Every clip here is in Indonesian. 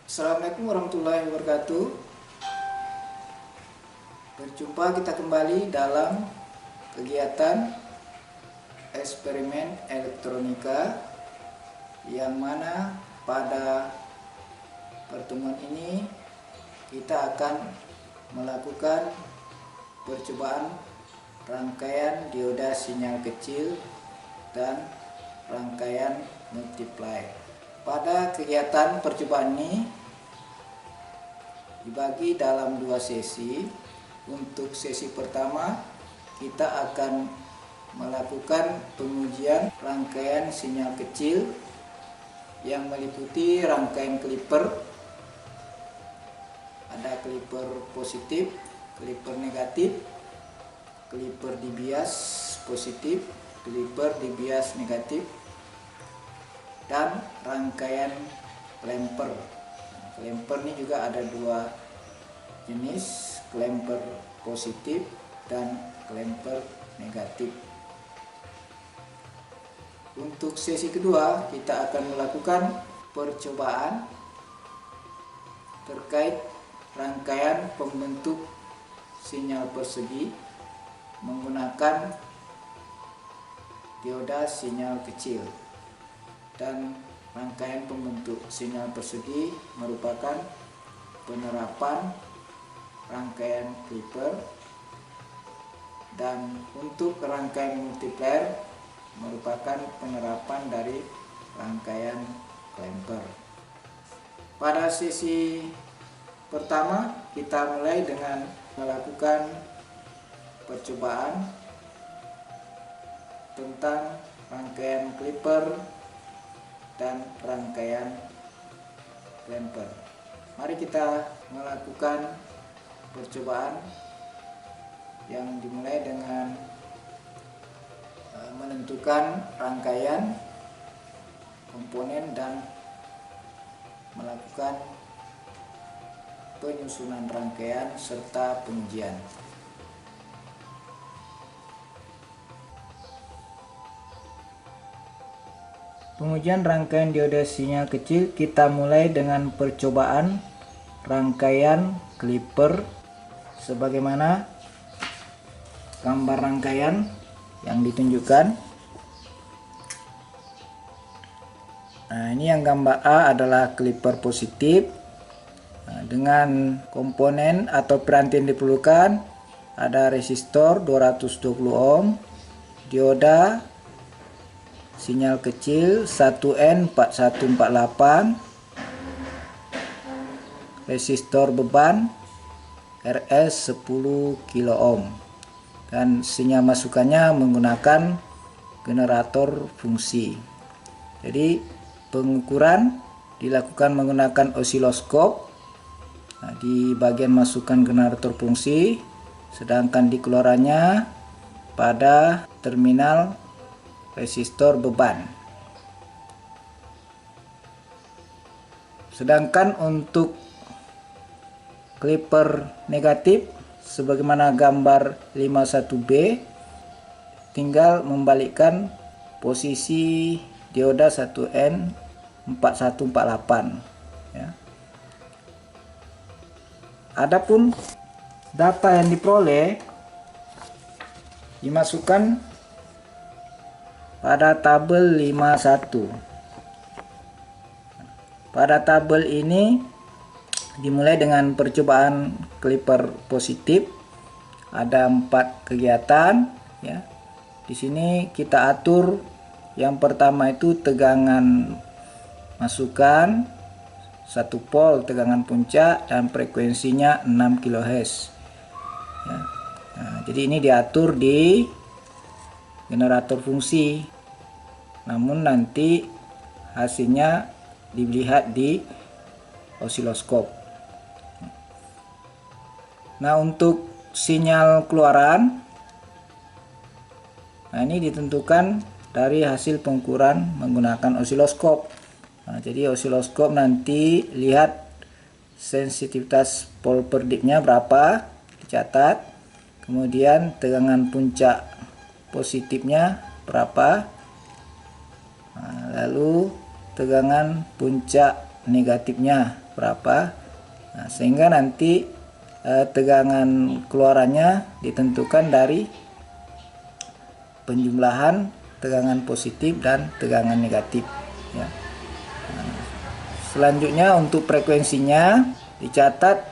Assalamualaikum warahmatullahi wabarakatuh. Berjumpa kita kembali dalam kegiatan eksperimen elektronika, yang mana pada pertemuan ini kita akan melakukan percobaan rangkaian dioda sinyal kecil dan rangkaian multiplier. Pada kegiatan percobaan ini dibagi dalam dua sesi. Untuk sesi pertama kita akan melakukan pengujian rangkaian sinyal kecil yang meliputi rangkaian clipper. Ada clipper positif, clipper negatif, clipper dibias positif, clipper dibias negatif, dan rangkaian clamper. Clamper ini juga ada dua jenis, clamper positif dan clamper negatif. Untuk sesi kedua kita akan melakukan percobaan terkait rangkaian pembentuk sinyal persegi menggunakan dioda sinyal kecil. Dan rangkaian pembentuk sinyal persegi merupakan penerapan rangkaian clipper, dan untuk rangkaian multiplier merupakan penerapan dari rangkaian clamper. Pada sesi pertama kita mulai dengan melakukan percobaan tentang rangkaian clipper dan rangkaian clamper. Mari kita melakukan percobaan yang dimulai dengan menentukan rangkaian komponen dan melakukan penyusunan rangkaian serta pengujian. Pengujian rangkaian dioda sinyal kecil kita mulai dengan percobaan rangkaian clipper sebagaimana gambar rangkaian yang ditunjukkan. Nah, ini yang gambar A adalah clipper positif. Nah, dengan komponen atau piranti yang diperlukan ada resistor 220 ohm, dioda sinyal kecil 1N4148, resistor beban RS 10 kilo ohm, dan sinyal masukannya menggunakan generator fungsi. Jadi pengukuran dilakukan menggunakan osiloskop. Nah, di bagian masukan generator fungsi, sedangkan di keluarannya pada terminal resistor beban. Sedangkan untuk clipper negatif sebagaimana gambar 51B, tinggal membalikkan posisi dioda 1N4148 ya. Adapun data yang diperoleh dimasukkan pada tabel 51. Pada tabel ini dimulai dengan percobaan clipper positif. Ada 4 kegiatan ya. Di sini kita atur yang pertama itu tegangan masukan 1 volt tegangan puncak dan frekuensinya 6 kHz ya. Nah, jadi ini diatur di generator fungsi, namun nanti hasilnya dilihat di osiloskop. Nah, untuk sinyal keluaran, nah ini ditentukan dari hasil pengukuran menggunakan osiloskop. Nah, jadi osiloskop nanti lihat sensitivitas pol per dipnya berapa, dicatat, kemudian tegangan puncak positifnya berapa, nah, lalu tegangan puncak negatifnya berapa. Nah, sehingga nanti tegangan keluarannya ditentukan dari penjumlahan tegangan positif dan tegangan negatif ya. Nah, selanjutnya untuk frekuensinya dicatat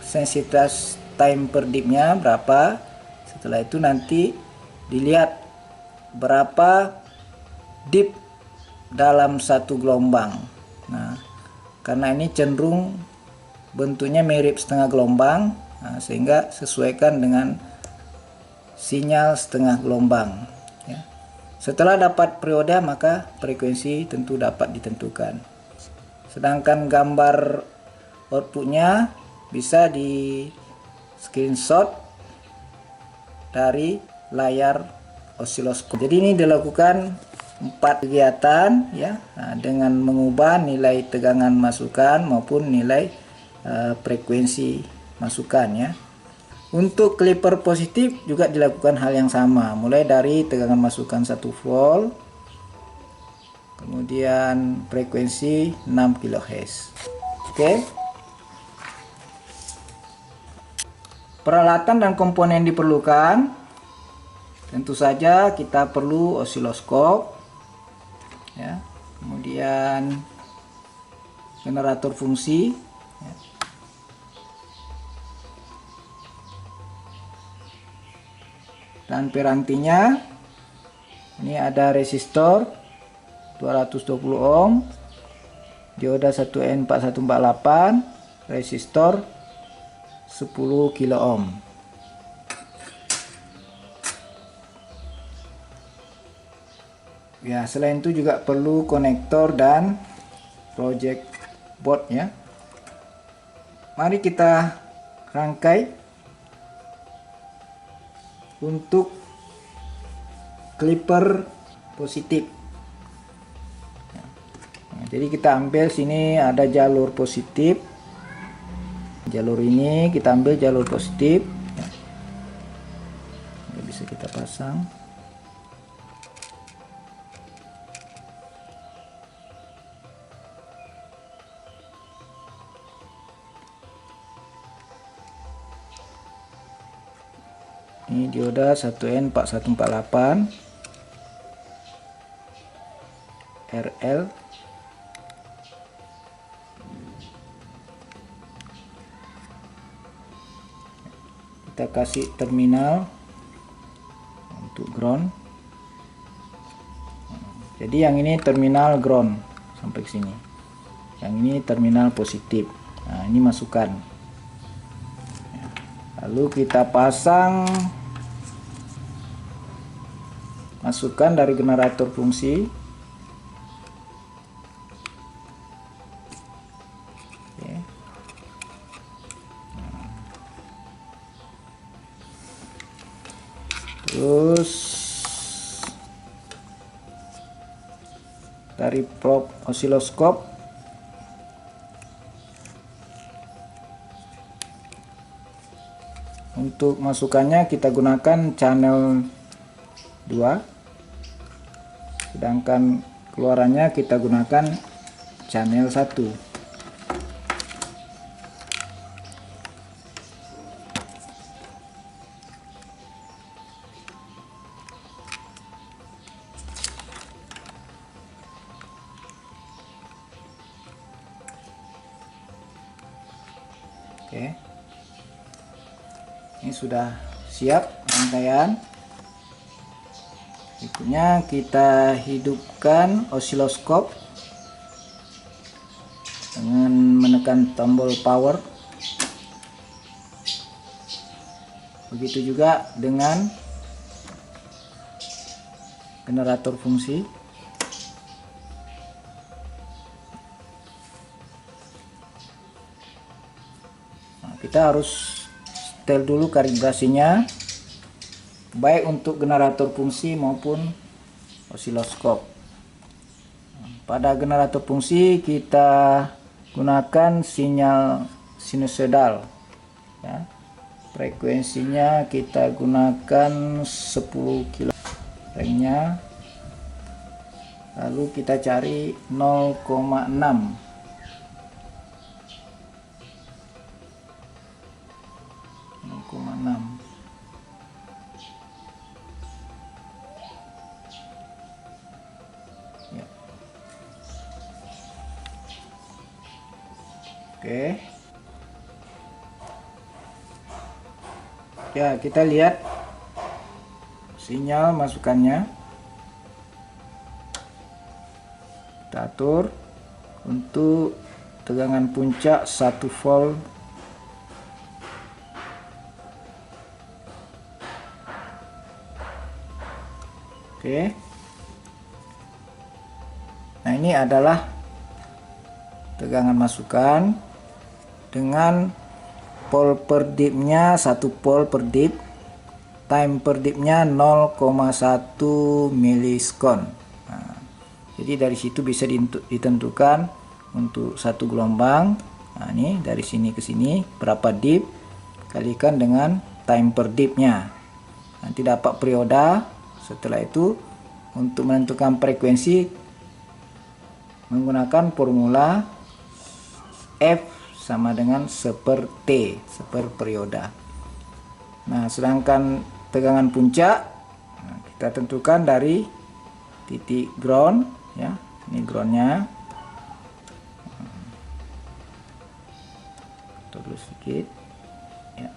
sensitivitas time per dipnya berapa. Setelah itu nanti dilihat berapa dip dalam satu gelombang. Nah, karena ini cenderung bentuknya mirip setengah gelombang, nah, sehingga sesuaikan dengan sinyal setengah gelombang ya. Setelah dapat periode maka frekuensi tentu dapat ditentukan. Sedangkan gambar outputnya bisa di screenshot dari layar osiloskop. Jadi ini dilakukan 4 kegiatan ya, dengan mengubah nilai tegangan masukan maupun nilai frekuensi masukan ya. Untuk clipper positif juga dilakukan hal yang sama, mulai dari tegangan masukan 1 volt, kemudian frekuensi 6 kHz. Oke. Peralatan dan komponen yang diperlukan, tentu saja kita perlu osiloskop ya, kemudian generator fungsi ya. Dan perantinya ini ada resistor 220 ohm, dioda 1N4148, resistor 10 kilo ohm. Ya, selain itu juga perlu konektor dan project board ya. Mari kita rangkai untuk clipper positif. Nah, jadi kita ambil sini ada jalur positif. Jalur ini kita ambil jalur positif ya. Ini bisa kita pasang. Ini dioda 1N4148 RL. Kita kasih terminal untuk ground. Jadi yang ini terminal ground sampai ke sini. Yang ini terminal positif. Nah, ini masukan. Lalu kita pasang masukan dari generator fungsi. Oke. Terus dari probe osiloskop untuk masukannya kita gunakan channel 2. Sedangkan keluarannya kita gunakan channel 1. Oke. Ini sudah siap rangkaian. Berikutnya kita hidupkan osiloskop dengan menekan tombol power. Begitu juga dengan generator fungsi. Nah, kita harus setel dulu kalibrasinya, baik untuk generator fungsi maupun osiloskop. Pada generator fungsi kita gunakan sinyal sinusoidal ya. Frekuensinya kita gunakan 10 kilo ringnya. Lalu kita cari 0,6 6. Ya. Oke. Ya, kita lihat sinyal masukannya. Kita atur untuk tegangan puncak 1 volt. Oke. Nah, ini adalah tegangan masukan dengan volt per dipnya 1 volt per dip, time per dipnya 0,1 milisekon. Nah, jadi dari situ bisa ditentukan untuk satu gelombang. Nah, ini dari sini ke sini berapa dip kalikan dengan time per dipnya, nanti dapat perioda. Setelah itu untuk menentukan frekuensi menggunakan formula F sama dengan 1/T, 1 perioda. Nah, sedangkan tegangan puncak kita tentukan dari titik ground, ya. Ini groundnya. Terus sedikit. Ya.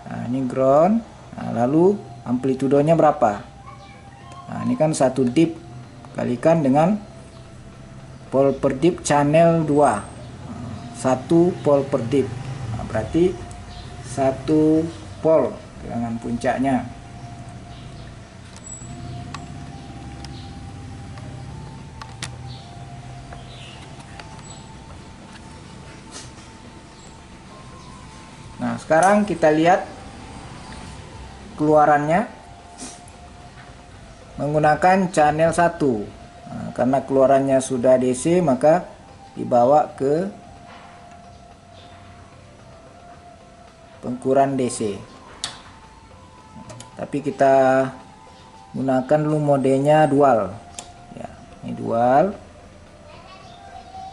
Nah, ini ground. Nah, lalu amplitudonya berapa? Nah, ini kan 1 dip kalikan dengan volt per dip channel 2. 1 volt per dip. Nah, berarti 1 volt tegangan puncaknya. Nah, sekarang kita lihat keluarannya menggunakan channel 1. Nah, karena keluarannya sudah DC, maka dibawa ke pengukuran DC. Tapi kita gunakan dulu modenya dual. Ya, ini dual.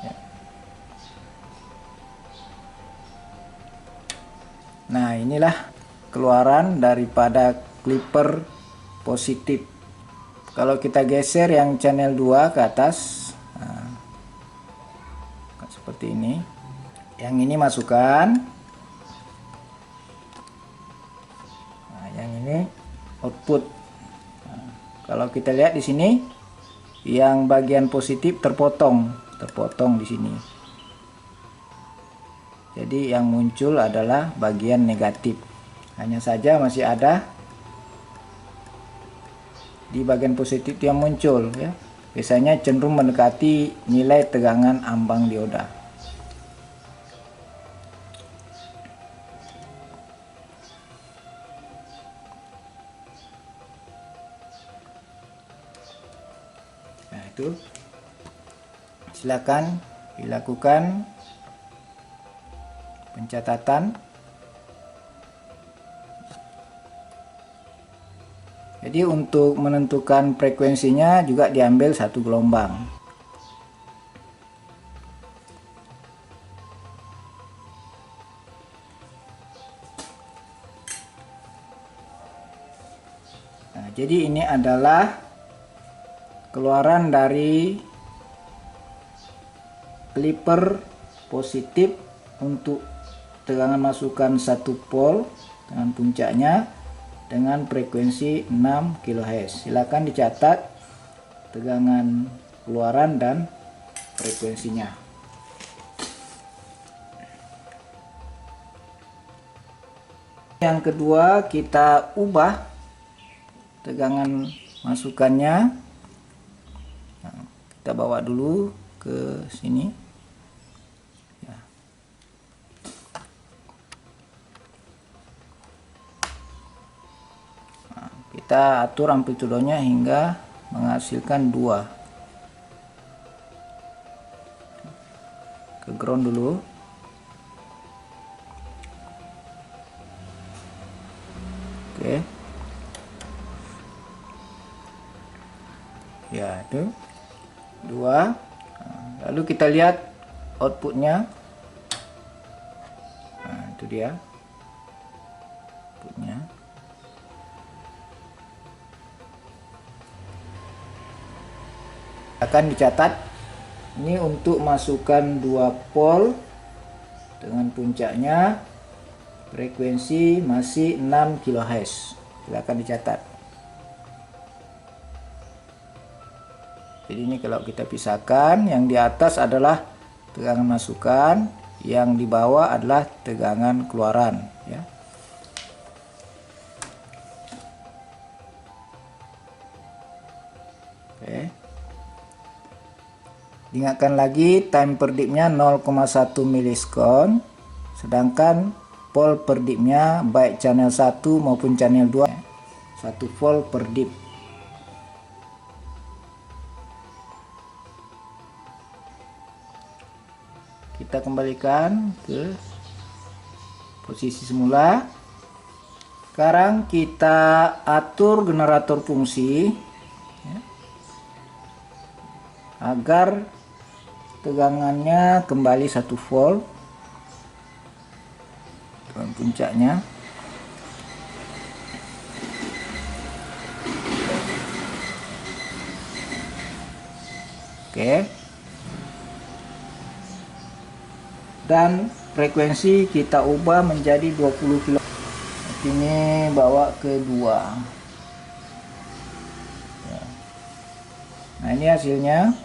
Ya. Nah, inilah keluaran daripada clipper positif. Kalau kita geser yang channel 2 ke atas, nah, seperti ini. Yang ini masukkan. Nah, yang ini output. Nah, kalau kita lihat di sini, yang bagian positif terpotong di sini. Jadi yang muncul adalah bagian negatif. Hanya saja masih ada di bagian positif yang muncul, ya. Biasanya cenderung mendekati nilai tegangan ambang dioda. Nah, itu silakan dilakukan pencatatan. Jadi untuk menentukan frekuensinya juga diambil satu gelombang. Nah, jadi ini adalah keluaran dari clipper positif untuk tegangan masukan 1 volt dengan puncaknya dengan frekuensi 6 kHz. Silakan dicatat tegangan keluaran dan frekuensinya. Yang kedua, kita ubah tegangan masukannya. Nah, kita bawa dulu ke sini. Kita atur amplitudonya hingga menghasilkan 2. Ke ground dulu. Oke. Ya, itu 2. Lalu kita lihat outputnya. itu dia inputnya. Akan dicatat ini untuk masukkan 2 pol dengan puncaknya frekuensi masih 6 kHz. Silakan dicatat. Jadi ini kalau kita pisahkan, yang di atas adalah tegangan masukan, yang di bawah adalah tegangan keluaran ya. Oke. Diingatkan lagi time per dipnya 0,1 milisekon, sedangkan volt per dipnya baik channel 1 maupun channel 2 1 volt per dip. Kita kembalikan ke posisi semula. Sekarang kita atur generator fungsi ya, agar tegangannya kembali 1 volt dengan puncaknya. Oke. Dan frekuensi kita ubah menjadi 20 kilo. Ini bawa ke 2 ya. Nah ini hasilnya.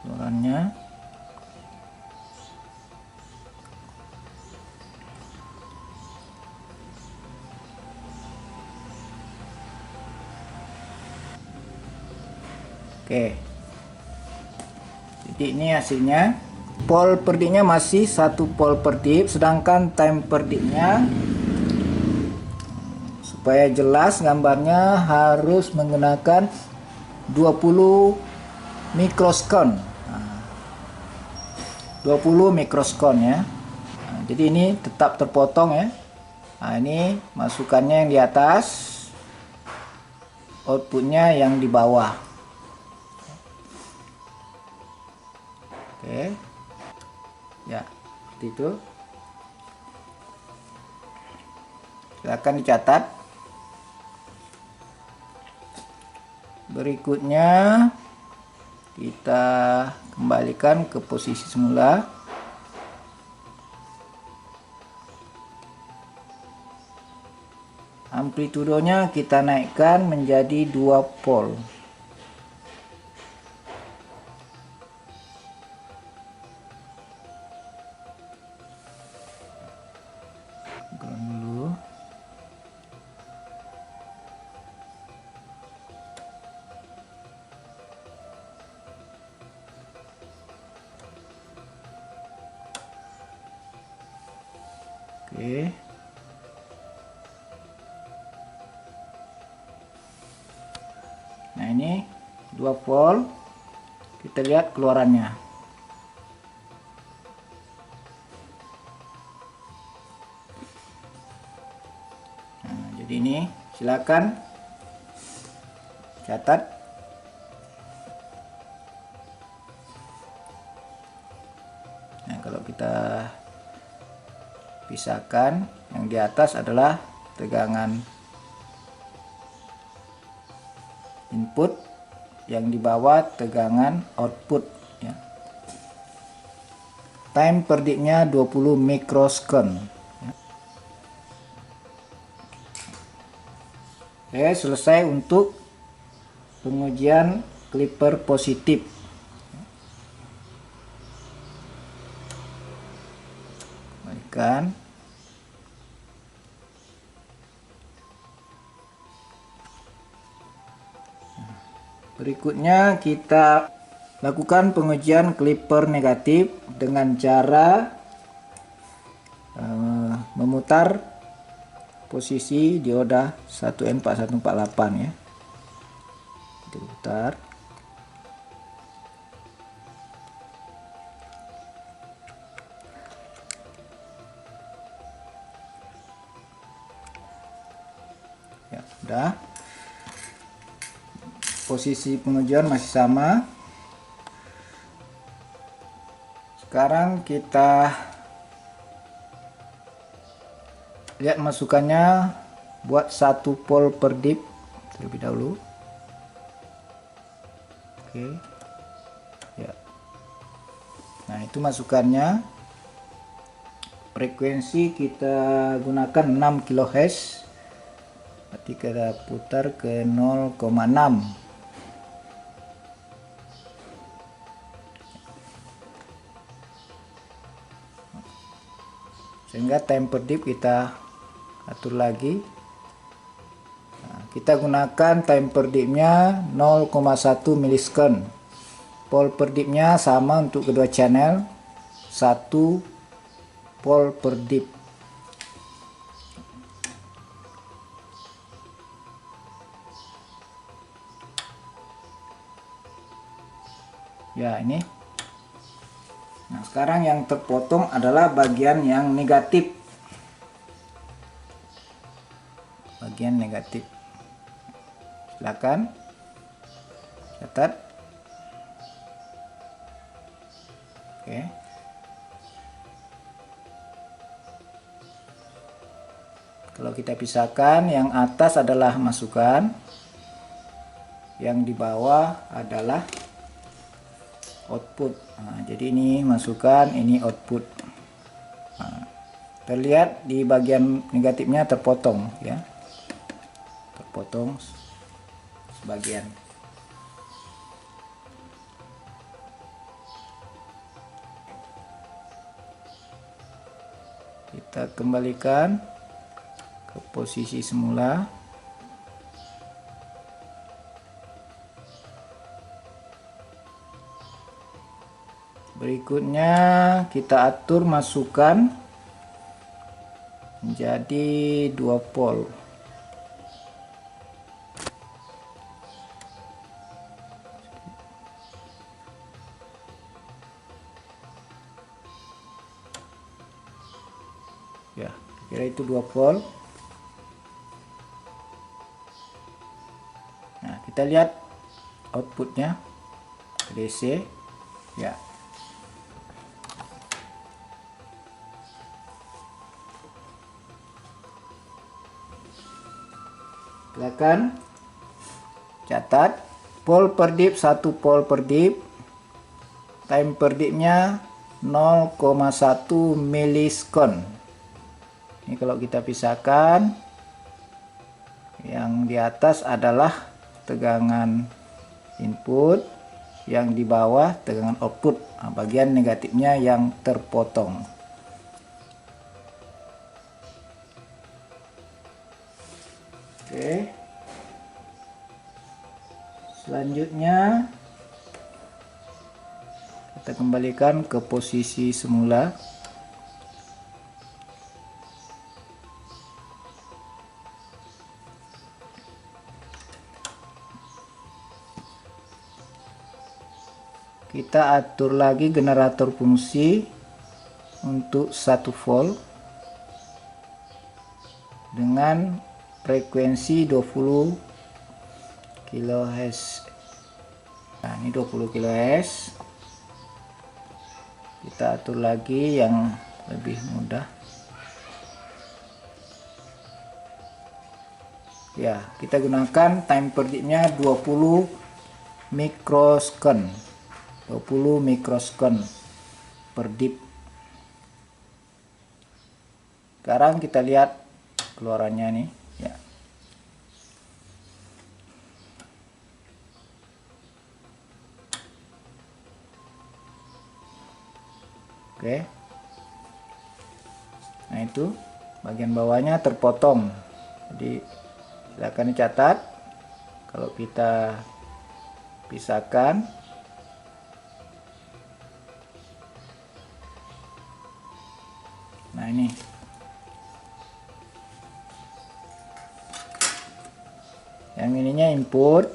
Keluarannya oke. Jadi ini hasilnya. Pol per dipnya masih 1 pol per dip, sedangkan time per dipnya, supaya jelas gambarnya, harus menggunakan 20 mikroskon. 20 mikroskon ya. Nah, jadi ini tetap terpotong ya. Nah, ini masukannya yang di atas, outputnya yang di bawah. Oke ya, seperti itu. Silakan dicatat. Berikutnya kita kembalikan ke posisi semula. Amplitudonya kita naikkan menjadi 2 pol. Dulu. Oke. Nah ini 2 volt. Kita lihat keluarannya. Nah, jadi ini silakan catat. Nah kalau kita pisahkan, yang di atas adalah tegangan input, yang di bawah tegangan output ya. Time per dipnya 20 mikrosekon ya. Oke, selesai untuk pengujian clipper positif. Kembalikan. Berikutnya kita lakukan pengujian clipper negatif dengan cara memutar posisi dioda 1N4148 ya. Kita putar. Ya, udah. Posisi pengujian masih sama. Sekarang kita lihat masukannya, buat 1 pol per dip terlebih dahulu. Oke. Ya. Nah, itu masukannya. Frekuensi kita gunakan 6 kHz. Berarti kita putar ke 0,6. Sehingga time per dip kita atur lagi. Nah, kita gunakan time per dipnya 0,1 milisekund. Pol per dipnya sama untuk kedua channel, 1 pol per dip. Ya, ini. Nah, sekarang yang terpotong adalah bagian yang negatif. Bagian negatif. Silakan catat. Oke. Kalau kita pisahkan, yang atas adalah masukan, yang di bawah adalah output. Nah, jadi ini masukan, ini output. Nah, terlihat di bagian negatifnya terpotong, ya, terpotong sebagian. Kita kembalikan ke posisi semula. Berikutnya kita atur masukan menjadi 2 pol. Ya, kira itu 2 pol. Nah, kita lihat outputnya DC. Ya. Silakan catat, pol per dip 1 pol per dip, time per dipnya 0,1 milisekund. Ini kalau kita pisahkan, yang di atas adalah tegangan input, yang di bawah tegangan output. Nah, bagian negatifnya yang terpotong. Oke. Selanjutnya kita kembalikan ke posisi semula. Kita atur lagi generator fungsi untuk 1 volt dengan frekuensi 20 kHz. Nah, ini 20 kHz. Kita atur lagi yang lebih mudah. Ya, kita gunakan time per dipnya 20 mikrosekund. 20 mikrosekund per dip. Sekarang kita lihat keluarannya nih, ya. Oke. Nah, itu bagian bawahnya terpotong. Jadi silakan dicatat. Kalau kita pisahkan, nah ini yang ininya input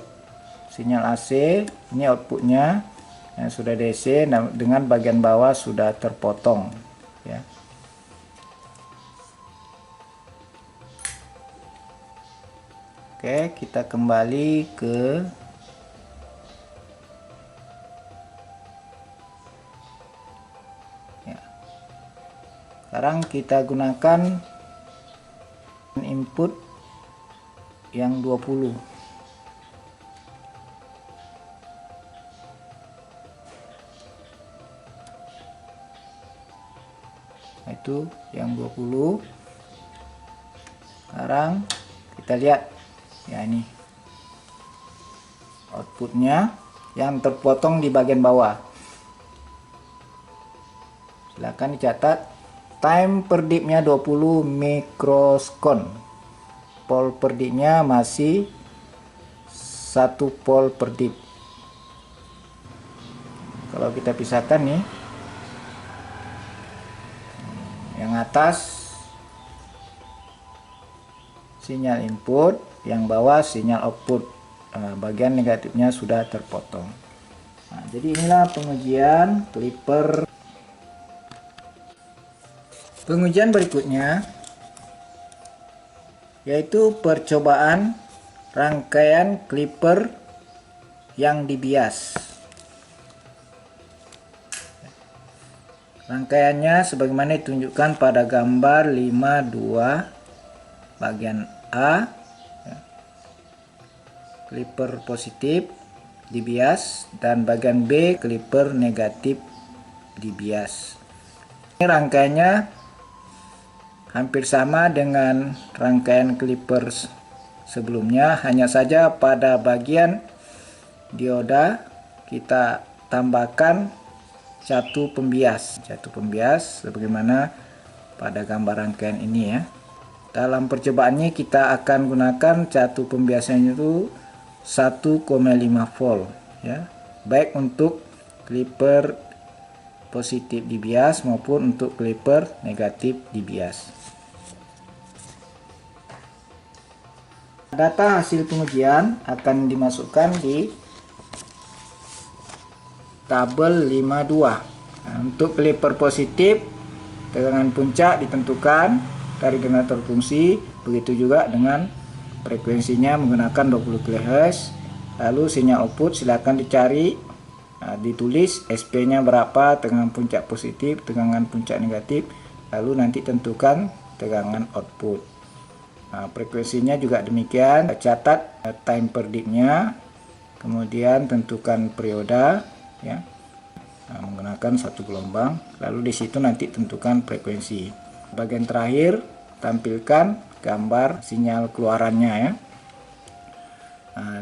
sinyal AC, ini outputnya yang sudah DC dengan bagian bawah sudah terpotong, ya. Oke, kita kembali ke Sekarang kita gunakan input yang 20. Itu yang 20. Sekarang kita lihat ya, ini outputnya yang terpotong di bagian bawah. Silakan dicatat, time per dipnya 20 mikrosecond, pol per dipnya masih 1 pol per dip. Kalau kita pisahkan nih, yang atas sinyal input, yang bawah sinyal output. Bagian negatifnya sudah terpotong. Nah, jadi inilah pengujian clipper. Pengujian berikutnya yaitu percobaan rangkaian clipper yang dibias. Rangkaiannya sebagaimana ditunjukkan pada gambar 52 bagian A. Clipper positif dibias, dan bagian B clipper negatif dibias. Ini rangkaiannya hampir sama dengan rangkaian clipper sebelumnya, hanya saja pada bagian dioda kita tambahkan catu pembias sebagaimana pada gambar rangkaian ini ya. Dalam percobaannya kita akan gunakan catu pembiasnya itu 1,5 volt ya, baik untuk clipper positif dibias maupun untuk clipper negatif dibias. Data hasil pengujian akan dimasukkan di tabel 52. Nah, untuk clipper positif, tegangan puncak ditentukan dari generator fungsi, begitu juga dengan frekuensinya menggunakan 20 kHz. Lalu sinyal output silakan dicari, ditulis SP-nya berapa, tegangan puncak positif, tegangan puncak negatif, lalu nanti tentukan tegangan output. Frekuensinya juga demikian, catat time per dipnya, kemudian tentukan perioda ya, menggunakan 1 gelombang, lalu di situ nanti tentukan frekuensi. Bagian terakhir tampilkan gambar sinyal keluarannya ya.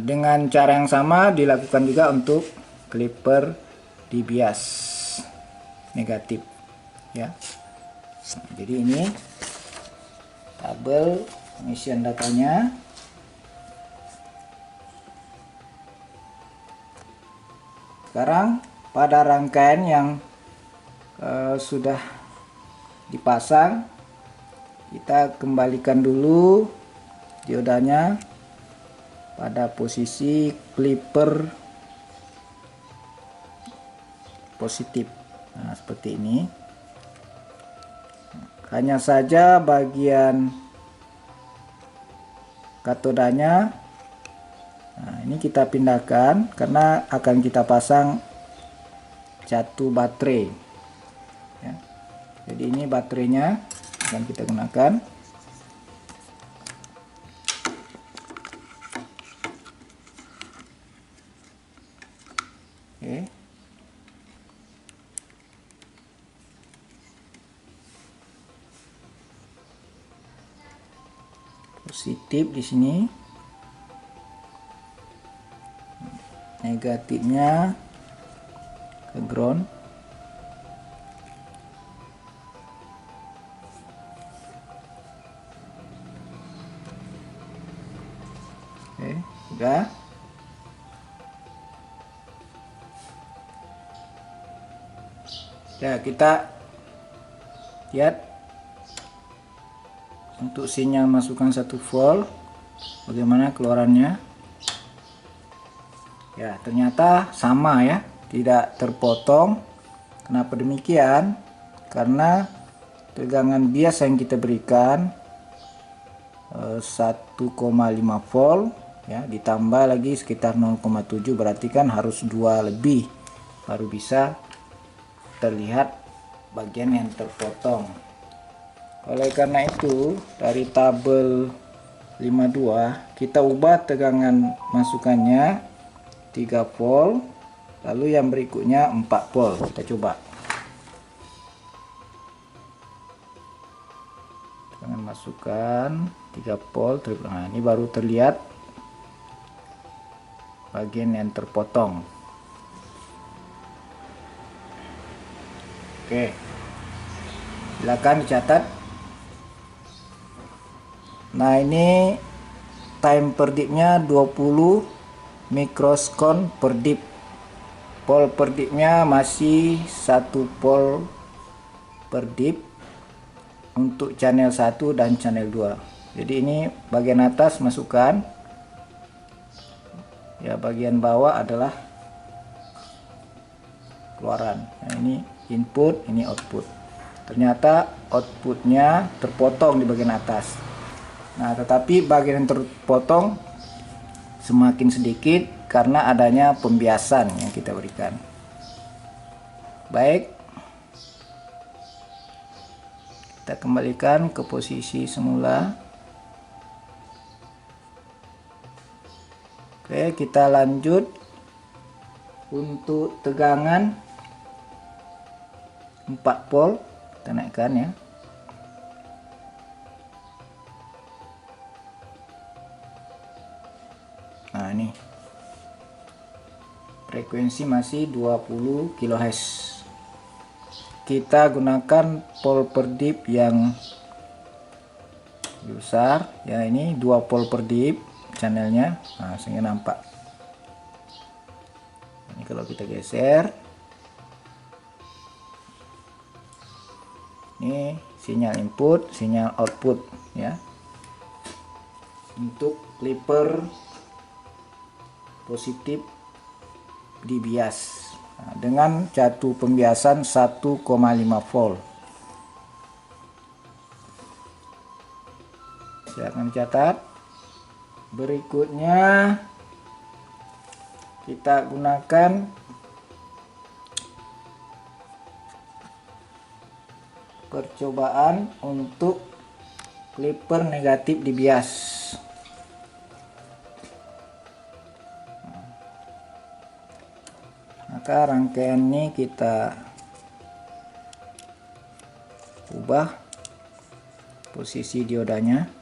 Dengan cara yang sama dilakukan juga untuk clipper dibias negatif ya. Jadi ini tabel pengisian datanya. Sekarang pada rangkaian yang sudah dipasang, kita kembalikan dulu diodanya pada posisi clipper positif. Nah, seperti ini. Hanya saja bagian katodanya, nah, ini kita pindahkan karena akan kita pasang catu baterai ya. Jadi ini baterainya akan kita gunakan. Oke. Positif di sini, negatifnya ke ground. Oke, sudah. Ya, kita lihat untuk sinyal masukkan 1 volt bagaimana keluarannya. Ya, ternyata sama ya, tidak terpotong. Kenapa demikian? Karena tegangan bias yang kita berikan 1,5 volt ya, ditambah lagi sekitar 0,7, berarti kan harus 2 lebih baru bisa terlihat bagian yang terpotong. Oleh karena itu, dari tabel 52 kita ubah tegangan masukannya 3 volt, lalu yang berikutnya 4 volt. Kita coba. Tegangan masukan 3 volt. Nah, ini baru terlihat bagian yang terpotong. Oke, silakan dicatat. Nah, ini time per dipnya 20 mikroskon per dip. Volt per dipnya masih 1 volt per dip untuk channel 1 dan channel 2. Jadi ini bagian atas masukkan, ya, bagian bawah adalah keluaran. Nah, ini input, ini output. Ternyata outputnya terpotong di bagian atas. Nah, tetapi bagian yang terpotong semakin sedikit karena adanya pembiasan yang kita berikan. Baik, kita kembalikan ke posisi semula. Oke, kita lanjut untuk tegangan 4 volt. Kita naikkan, ya. Nah, ini frekuensi masih 20 kHz. Kita gunakan volt per dip yang besar, ya. Ini 2 volt per dip channelnya. Nah, sehingga nampak. Ini kalau kita geser, ini sinyal input, sinyal output, ya. Untuk clipper positif dibias, nah, dengan jatuh pembiasan 1,5 volt. Silakan catat. Berikutnya kita gunakan percobaan untuk clipper negatif dibias. Maka rangkaian ini kita ubah posisi diodanya.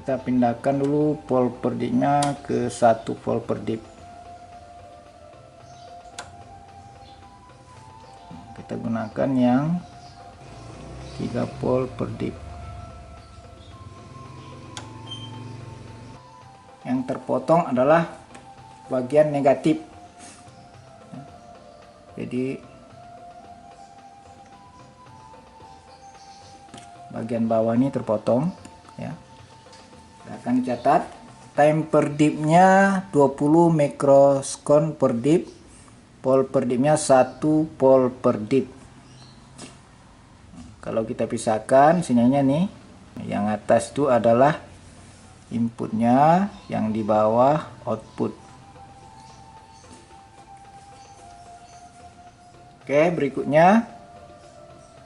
Kita pindahkan dulu volt per dipnya ke 1 volt per dip. Kita gunakan yang 3 volt per dip. Yang terpotong adalah bagian negatif. Jadi bagian bawah ini terpotong, ya. Akan dicatat time per dipnya 20 mikroskon per dip, volt per dipnya 1 volt per dip. Kalau kita pisahkan sinyalnya nih, yang atas itu adalah inputnya, yang di bawah output. Oke, berikutnya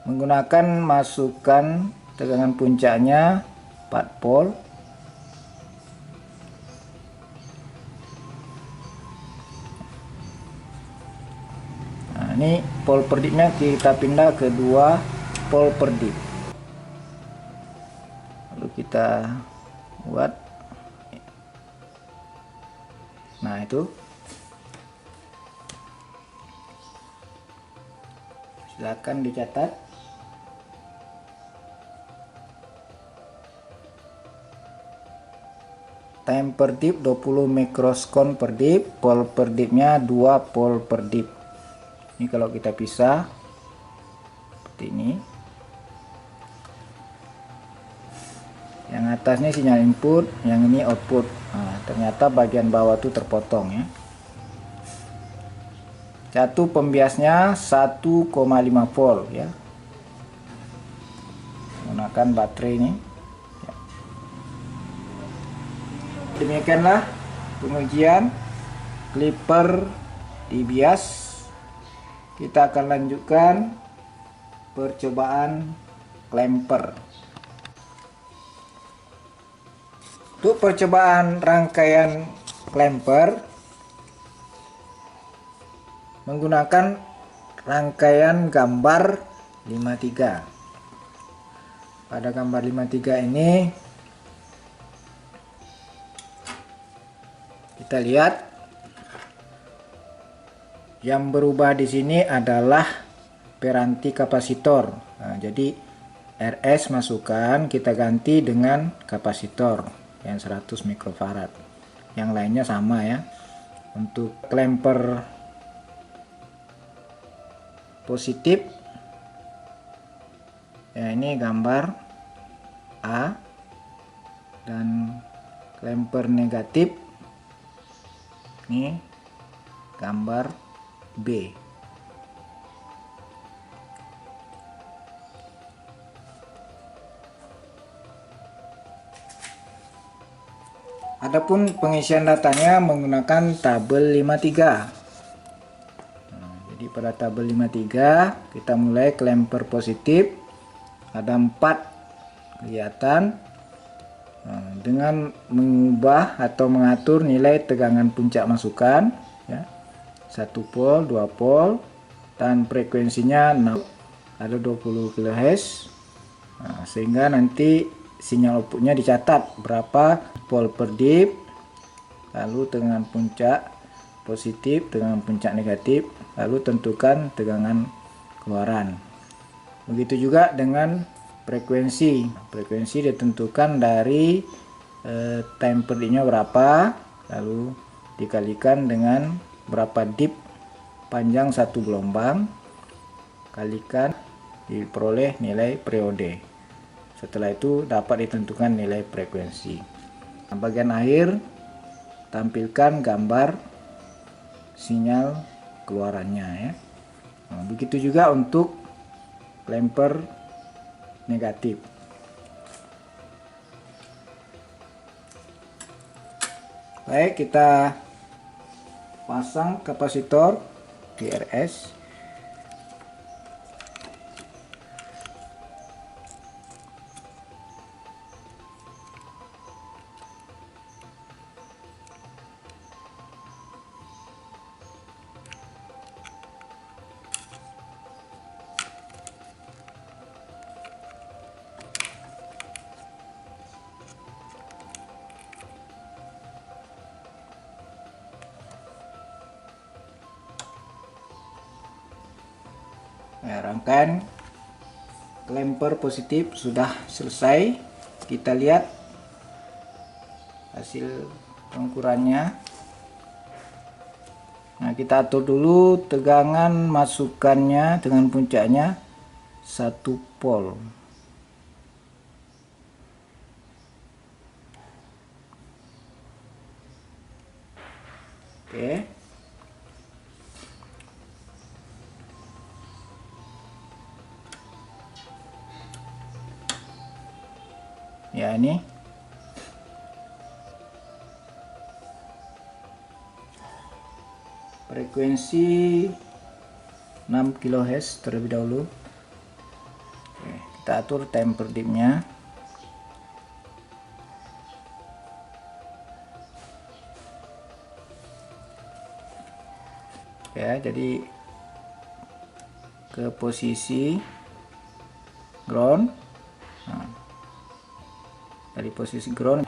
menggunakan masukan tegangan puncaknya 4 volt. Ini volt per dipnya kita pindah ke 2 volt per dip. Lalu kita buat. Nah, itu. Silakan dicatat. Time per dip 20 mikroskon per dip, volt per dipnya 2 volt per dip. Ini kalau kita pisah seperti ini. Yang atasnya sinyal input, yang ini output. Nah, ternyata bagian bawah tuh terpotong, ya. Satu pembiasnya 1,5 volt ya. Menggunakan baterai ini. Ya. Demikianlah pengujian clipper dibias. Kita akan lanjutkan percobaan clamper. Untuk percobaan rangkaian clamper menggunakan rangkaian gambar 53. Pada gambar 53 ini kita lihat yang berubah di sini adalah peranti kapasitor. Nah, jadi RS masukkan, kita ganti dengan kapasitor yang 100 mikrofarad. Yang lainnya sama ya. Untuk clamper positif, ya ini gambar A, dan clamper negatif ini gambar B. Adapun pengisian datanya menggunakan tabel 53. Nah, jadi pada tabel 53 kita mulai clamper positif, ada 4 kegiatan. Nah, dengan mengubah atau mengatur nilai tegangan puncak masukan ya. 1 volt, 2 volt, dan frekuensinya 6, ada 20 kHz. Nah, sehingga nanti sinyal outputnya dicatat berapa volt per dip, lalu tegangan puncak positif, tegangan puncak negatif, lalu tentukan tegangan keluaran. Begitu juga dengan frekuensi. Frekuensi ditentukan dari time per dipnya berapa, lalu dikalikan dengan berapa dip panjang satu gelombang, kalikan diperoleh nilai periode. Setelah itu dapat ditentukan nilai frekuensi. Nah, bagian akhir tampilkan gambar sinyal keluarannya ya. Nah, begitu juga untuk clamper negatif. Baik, kita pasang kapasitor di RS. Nah, rangkaian clamper positif sudah selesai. Kita lihat hasil pengukurannya. Nah, kita atur dulu tegangan masukannya dengan puncaknya 1 volt. Oke. Ya, ini frekuensi 6 kHz terlebih dahulu. Oke, kita atur time per dipnya. Ya, jadi ke posisi ground. Nah, dari posisi ground.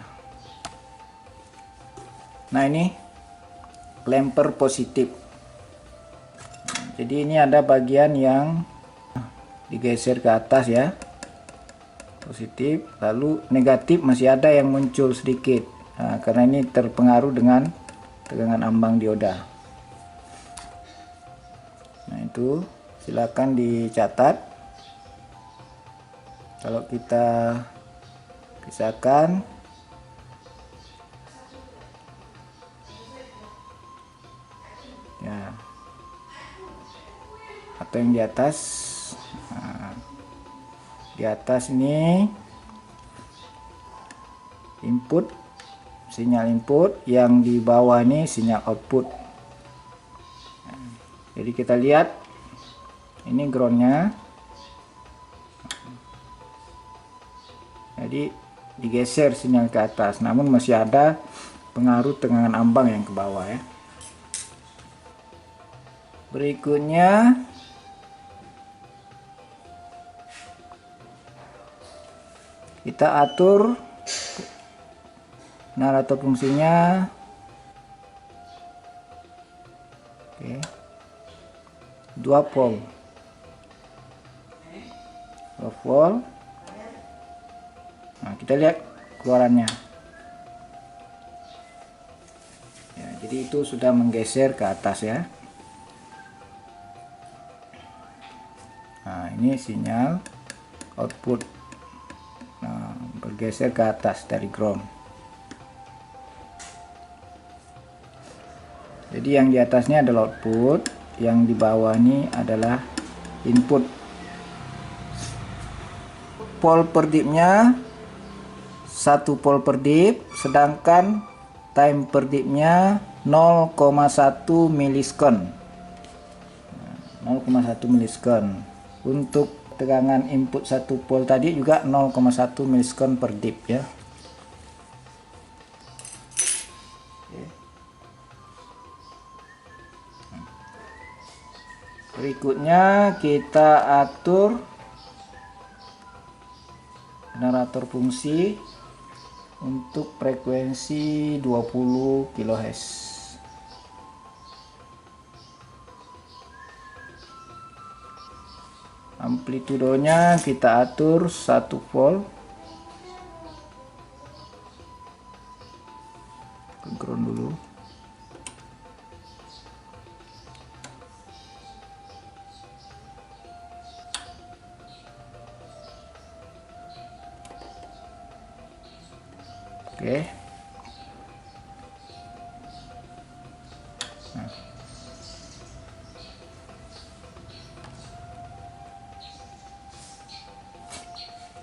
Nah, ini clamper positif. Jadi ini ada bagian yang digeser ke atas ya, positif, lalu negatif masih ada yang muncul sedikit. Nah, karena ini terpengaruh dengan tegangan ambang dioda. Nah, itu silakan dicatat. Kalau kita pisahkan, ya, atau yang di atas. Nah, di atas ini input, sinyal input, yang di bawah ini sinyal output. Jadi kita lihat ini groundnya, jadi digeser sinyal ke atas, namun masih ada pengaruh tegangan ambang yang ke bawah ya. Berikutnya kita atur generator fungsinya. Oke. 2 volt. 2 volt. Nah, kita lihat keluarannya. Ya, jadi itu sudah menggeser ke atas ya. Nah, ini sinyal output. Nah, bergeser ke atas dari ground. Jadi yang di atasnya adalah output, yang di bawah ini adalah input. Pol per dipnya 1 pol per dip, sedangkan time per dipnya 0,1 milisekon. 0,1 milisekon. Untuk tegangan input 1 pol tadi juga 0,1 milisekon per dip ya. Berikutnya kita atur generator fungsi untuk frekuensi 20 kHz. Amplitudonya kita atur 1 volt. Ke ground dulu. Oke. Nah.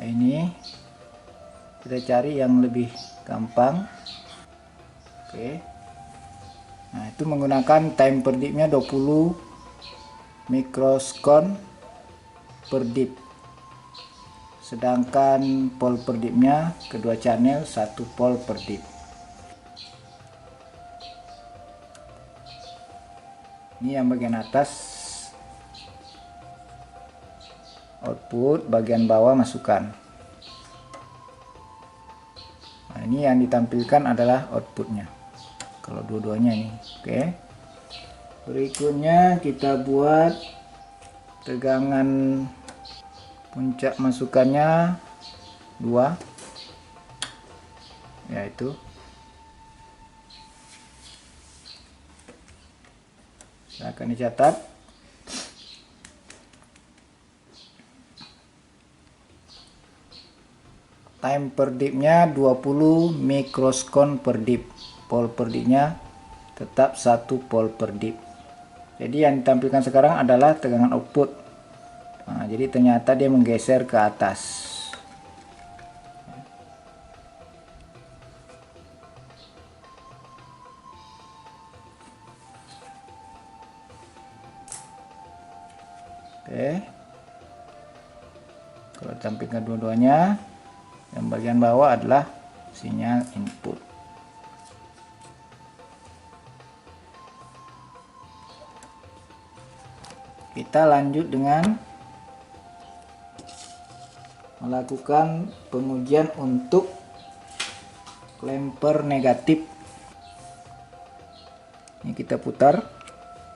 Ini kita cari yang lebih gampang. Oke. Nah, itu menggunakan time per dipnya 20 mikrosekon per dip. Sedangkan pol per dipnya kedua channel 1 pol per dip. Ini yang bagian atas output, bagian bawah masukan. Nah, ini yang ditampilkan adalah outputnya kalau dua-duanya ini. Oke. Berikutnya kita buat tegangan puncak masukannya 2, yaitu akan dicatat time per dipnya 20 mikrosekon per dip, pol per dipnya tetap 1 pol per dip. Jadi yang ditampilkan sekarang adalah tegangan output. Nah, jadi ternyata dia menggeser ke atas. Oke. Kalau tampilkan dua-duanya, yang bagian bawah adalah sinyal input. Kita lanjut dengan melakukan pengujian untuk klemper negatif. Ini kita putar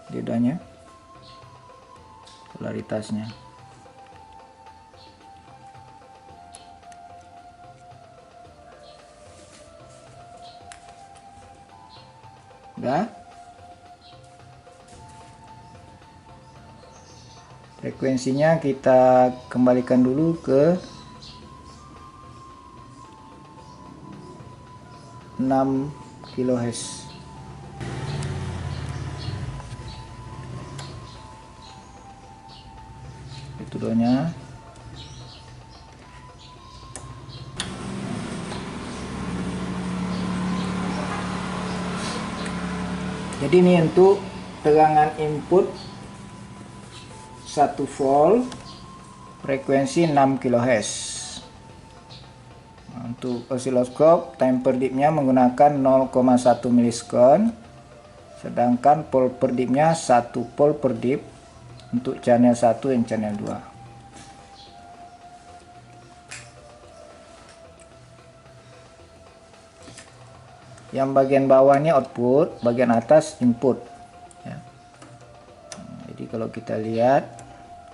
diodanya, polaritasnya. Udah. Frekuensinya kita kembalikan dulu ke 6 kHz. amplitudonya. Jadi ini untuk tegangan input 1 volt frekuensi 6 kHz. Untuk osiloskop time per dip-nya menggunakan 0,1 milisekon, sedangkan pole per dip-nya 1 pole per dip untuk channel 1 dan channel 2. Yang bagian bawah ini output, bagian atas input ya. Jadi kalau kita lihat,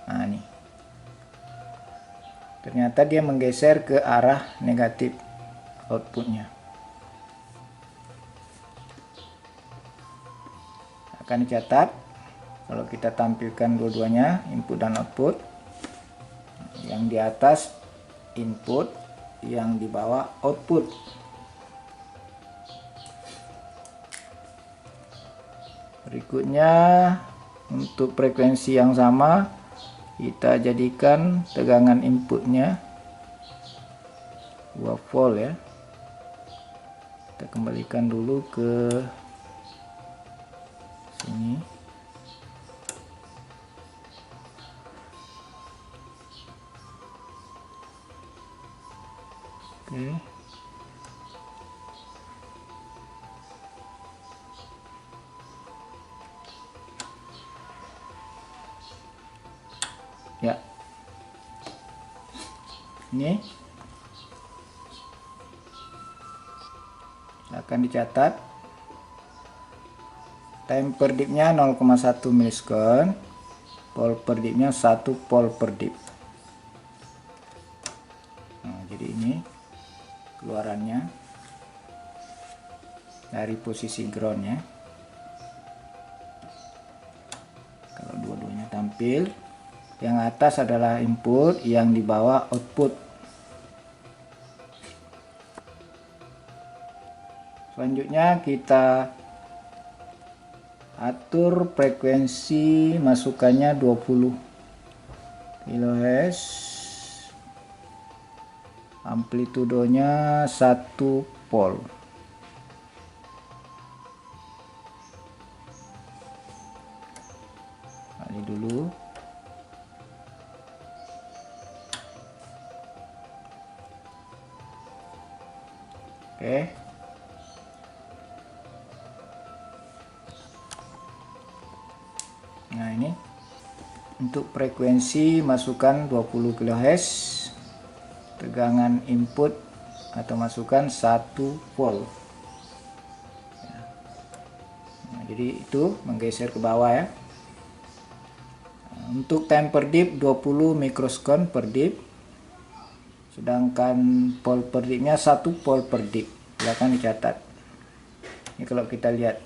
nah nih, ternyata dia menggeser ke arah negatif outputnya. Akan dicatat kalau kita tampilkan dua-duanya, input dan output. Yang di atas input, yang di bawah output. Berikutnya untuk frekuensi yang sama, kita jadikan tegangan inputnya 2 volt ya. Kita kembalikan dulu ke sini. Oke. Ya, ini akan dicatat time per dip-nya 0,1 milisekon, pole per dip-nya 1 pole per dip. Nah, jadi ini keluarannya dari posisi ground ya. Kalau dua-duanya tampil, yang atas adalah input, yang di bawah output. Selanjutnya kita atur frekuensi masukannya 20 kHz, amplitudonya 1 volt. Ini dulu. Oke. Nah, ini untuk frekuensi masukkan 20 kHz, tegangan input atau masukan 1 volt. Nah, jadi itu menggeser ke bawah ya. Untuk time per dip 20 mikrosekon per dip, sedangkan pole per dip-nya 1 pole per dip. Silakan dicatat. Ini kalau kita lihat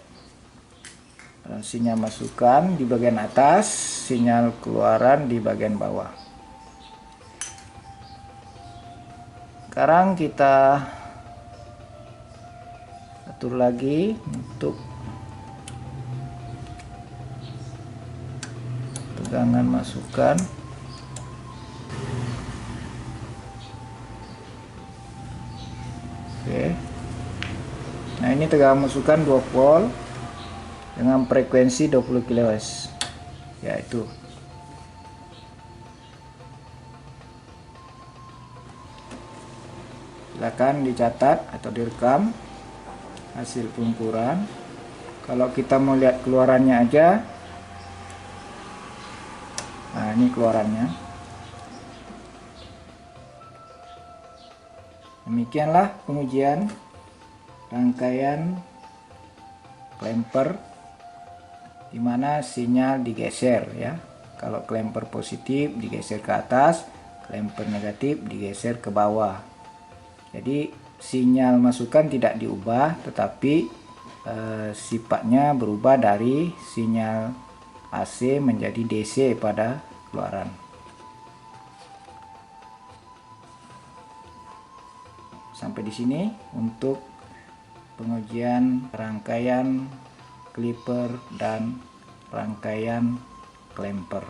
sinyal masukan di bagian atas, sinyal keluaran di bagian bawah. Sekarang kita atur lagi untuk tegangan masukan. Oke. Nah, ini tegangan masukan 2 volt dengan frekuensi 20 kHz. Yaitu silakan dicatat atau direkam hasil pengukuran. Kalau kita mau lihat keluarannya aja, nah ini keluarannya. Demikianlah pengujian rangkaian klemper di mana sinyal digeser ya. Kalau klemper positif digeser ke atas, klemper negatif digeser ke bawah. Jadi sinyal masukan tidak diubah, tetapi sifatnya berubah dari sinyal AC menjadi DC pada keluaran. Sampai di sini untuk pengujian rangkaian clipper dan rangkaian klemper.